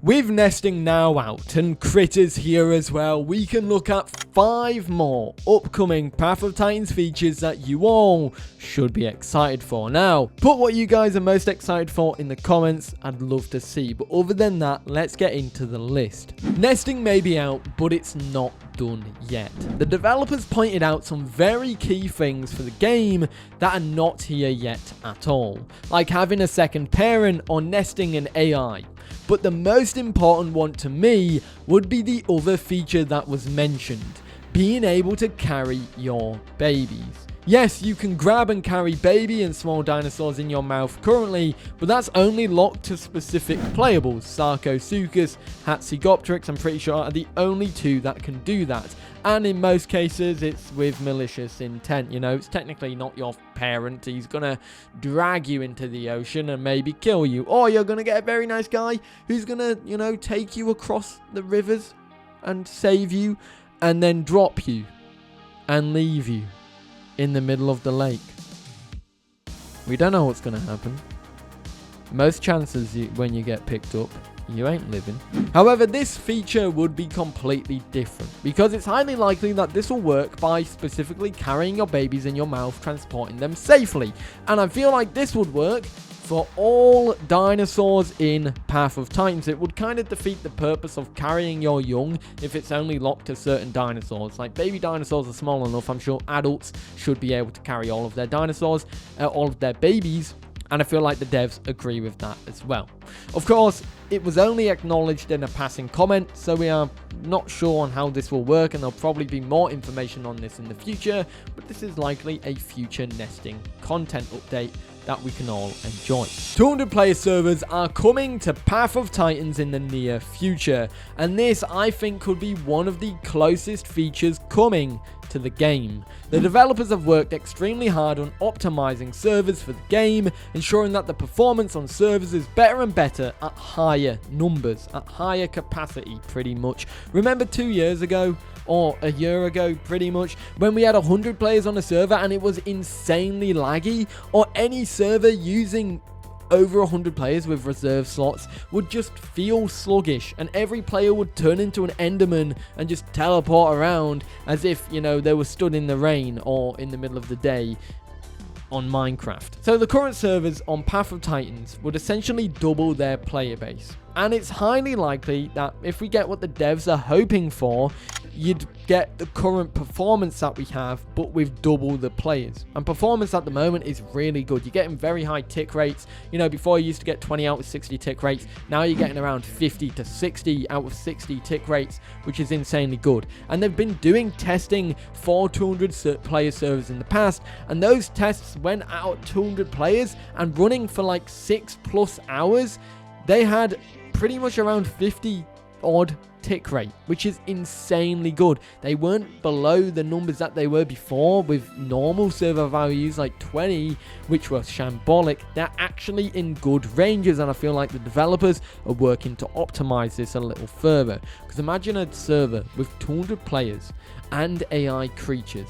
With nesting now out and critters here as well, we can look at 5 more upcoming Path of Titans features that you all should be excited for. Now, put what you guys are most excited for in the comments, I'd love to see. But other than that, let's get into the list. Nesting may be out, but it's not done yet. The developers pointed out some very key things for the game that are not here yet at all, like having a second parent or nesting an AI. But the most important one to me would be the other feature that was mentioned, being able to carry your babies. Yes, you can grab and carry baby and small dinosaurs in your mouth currently, but that's only locked to specific playables. Sarcosuchus, Hatzegopteryx, I'm pretty sure, are the only 2 that can do that. And in most cases, it's with malicious intent. You know, it's technically not your parent. He's gonna drag you into the ocean and maybe kill you. Or you're gonna get a very nice guy who's gonna, you know, take you across the rivers and save you and then drop you and leave you in the middle of the lake. We don't know what's going to happen. Most chances when you get picked up, you ain't living. However, this feature would be completely different because it's highly likely that this will work by specifically carrying your babies in your mouth, transporting them safely. And I feel like this would work for all dinosaurs in Path of Titans. It would kind of defeat the purpose of carrying your young if it's only locked to certain dinosaurs. Like, baby dinosaurs are small enough, I'm sure adults should be able to carry all of their dinosaurs, all of their babies, and I feel like the devs agree with that as well. Of course, it was only acknowledged in a passing comment, so we are not sure on how this will work, and there'll probably be more information on this in the future, but this is likely a future nesting content update that we can all enjoy. 200 player servers are coming to Path of Titans in the near future, and this, I think, could be one of the closest features coming to the game. The developers have worked extremely hard on optimizing servers for the game, ensuring that the performance on servers is better and better at higher numbers, at higher capacity pretty much. Remember 2 years ago, or a year ago pretty much, when we had 100 players on a server and it was insanely laggy, or any server using over 100 players with reserve slots would just feel sluggish, and every player would turn into an Enderman and just teleport around as if, you know, they were stood in the rain or in the middle of the day on Minecraft. So the current servers on Path of Titans would essentially double their player base, and it's highly likely that if we get what the devs are hoping for, you'd get the current performance that we have, but with double the players. And performance at the moment is really good. You're getting very high tick rates. You know, before you used to get 20 out of 60 tick rates. Now you're getting around 50 to 60 out of 60 tick rates, which is insanely good. And they've been doing testing for 200 player servers in the past, and those tests went out 200 players and running for like 6+ hours. They had pretty much around 50 odd tick rate, which is insanely good. They weren't below the numbers that they were before with normal server values like 20, which were shambolic. They're actually in good ranges, and I feel like the developers are working to optimize this a little further. Because imagine a server with 200 players and AI creatures.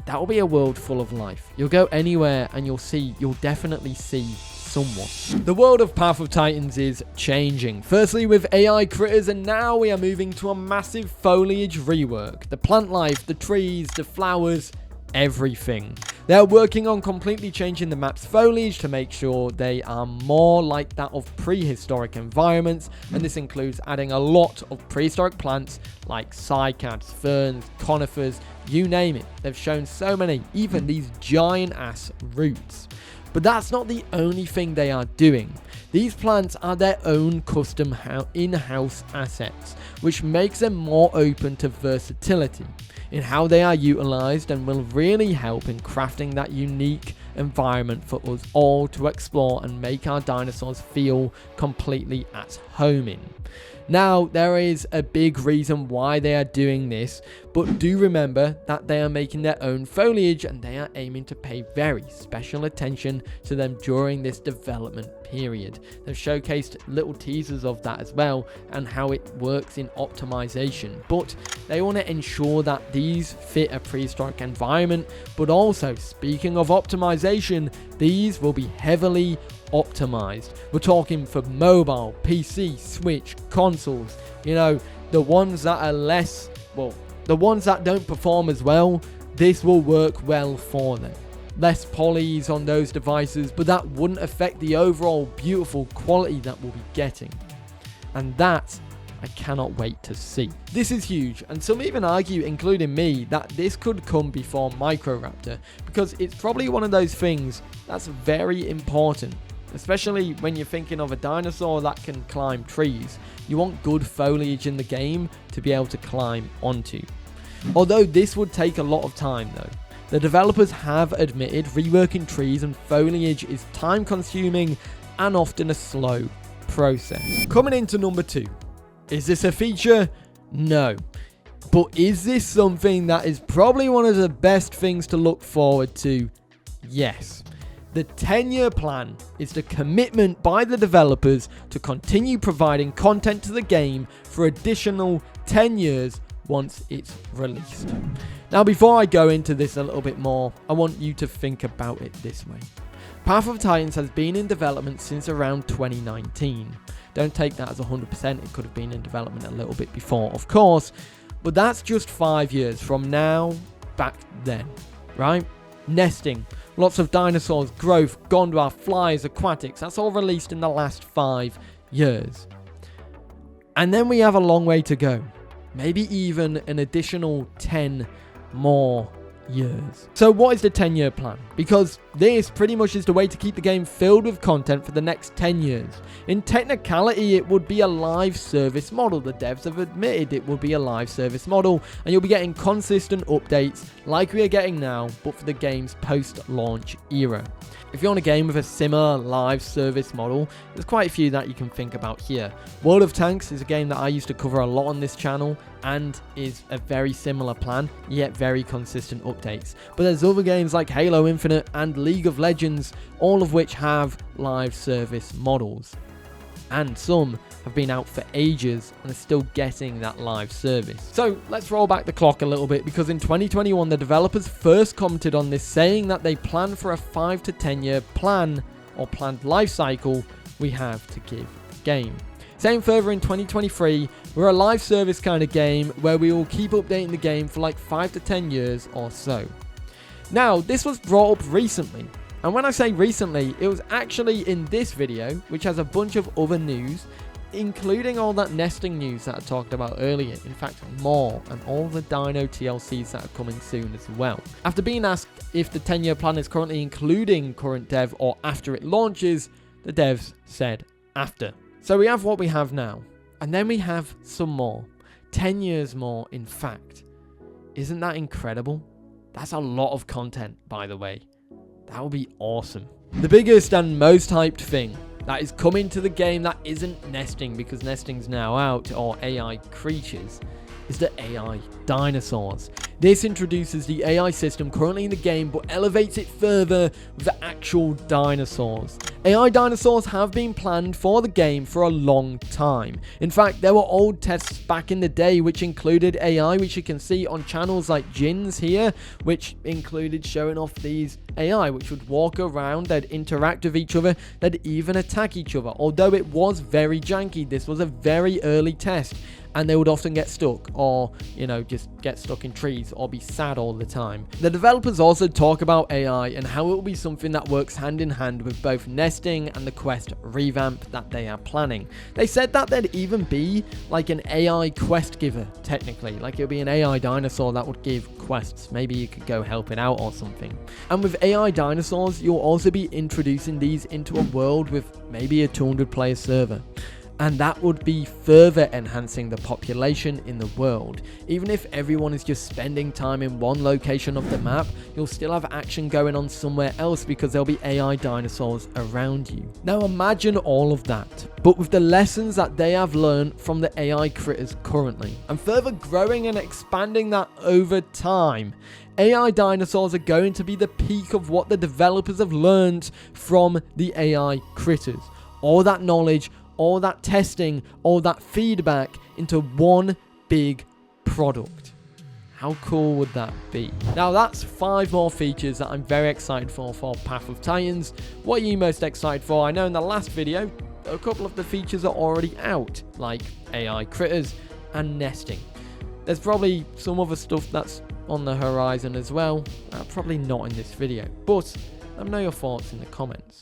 That will be a world full of life. You'll go anywhere and you'll definitely see someone. The world of Path of Titans is changing. Firstly with AI critters, and now we are moving to a massive foliage rework. The plant life, the trees, the flowers, everything. They're working on completely changing the map's foliage to make sure they are more like that of prehistoric environments, and this includes adding a lot of prehistoric plants like cycads, ferns, conifers, you name it. They've shown so many, even these giant ass roots. But that's not the only thing they are doing. These plants are their own custom in-house assets, which makes them more open to versatility in how they are utilized, and will really help in crafting that unique environment for us all to explore and make our dinosaurs feel completely at home in. Now, there is a big reason why they are doing this, but do remember that they are making their own foliage, and they are aiming to pay very special attention to them during this development period. They've showcased little teasers of that as well, and how it works in optimization, but they want to ensure that these fit a prehistoric environment. But also, speaking of optimization, these will be heavily optimized. We're talking for mobile, PC, Switch, consoles. You know, the ones that are less, well, the ones that don't perform as well, this will work well for them. Less polys on those devices, but that wouldn't affect the overall beautiful quality that we'll be getting. And that, I cannot wait to see. This is huge, and some even argue, including me, that this could come before Microraptor, because it's probably one of those things that's very important, especially when you're thinking of a dinosaur that can climb trees. You want good foliage in the game to be able to climb onto. Although this would take a lot of time though. The developers have admitted reworking trees and foliage is time consuming and often a slow process. Coming into number 2. Is this a feature? No. But is this something that is probably one of the best things to look forward to? Yes. The 10-year plan is the commitment by the developers to continue providing content to the game for additional 10 years once it's released. Now, before I go into this a little bit more, I want you to think about it this way. Path of Titans has been in development since around 2019. Don't take that as 100%, it could have been in development a little bit before, of course, but that's just 5 years from now, back then, right? Nesting, lots of dinosaurs, growth, Gondor, flyers, aquatics, that's all released in the last 5 years. And then we have a long way to go. Maybe even an additional 10 more years. So what is the 10-year plan? Because this pretty much is the way to keep the game filled with content for the next 10 years. In technicality, it would be a live service model. The devs have admitted it will be a live service model, and you'll be getting consistent updates like we are getting now, but for the game's post-launch era. If you want a game with a similar live service model, there's quite a few that you can think about here. World of Tanks is a game that I used to cover a lot on this channel and is a very similar plan, yet very consistent updates. But there's other games like Halo Infinite and League of Legends, all of which have live service models. And some have been out for ages and are still getting that live service. So let's roll back the clock a little bit, because in 2021 the developers first commented on this, saying that they plan for a 5 to 10 year plan or planned life cycle we have to give the game. Saying further in 2023, we're a live service kind of game where we will keep updating the game for like 5 to 10 years or so. Now, this was brought up recently. And when I say recently, it was actually in this video, which has a bunch of other news, including all that nesting news that I talked about earlier. In fact, more, and all the Dino TLCs that are coming soon as well. After being asked if the 10-year plan is currently including current dev or after it launches, the devs said after. So we have what we have now, and then we have some more. 10 years more, in fact. Isn't that incredible? That's a lot of content, by the way. That would be awesome. The biggest and most hyped thing that is coming to the game that isn't nesting, because nesting's now out, or AI creatures, is the AI Dinosaurs. This introduces the AI system currently in the game, but elevates it further with the actual dinosaurs. AI Dinosaurs have been planned for the game for a long time. In fact, there were old tests back in the day which included AI, which you can see on channels like Jin's here, which included showing off these AI, which would walk around, they'd interact with each other, they'd even attack each other. Although it was very janky, this was a very early test, and they would often get stuck, or, you know, just get stuck in trees, or be sad all the time. The developers also talk about AI and how it will be something that works hand in hand with both nesting and the quest revamp that they are planning. They said that there'd even be like an AI quest giver, technically, like it would be an AI dinosaur that would give quests. Maybe you could go help it out or something. And with AI dinosaurs, you'll also be introducing these into a world with maybe a 200 player server. And that would be further enhancing the population in the world. Even if everyone is just spending time in one location of the map, you'll still have action going on somewhere else because there'll be AI dinosaurs around you. Now imagine all of that, but with the lessons that they have learned from the AI critters currently, and further growing and expanding that over time. AI dinosaurs are going to be the peak of what the developers have learned from the AI critters. All that knowledge, all that testing, all that feedback into one big product. How cool would that be? Now that's 5 more features that I'm very excited for Path of Titans. What are you most excited for? I know in the last video, a couple of the features are already out, like AI critters and nesting. There's probably some other stuff that's on the horizon as well, probably not in this video, but let me know your thoughts in the comments.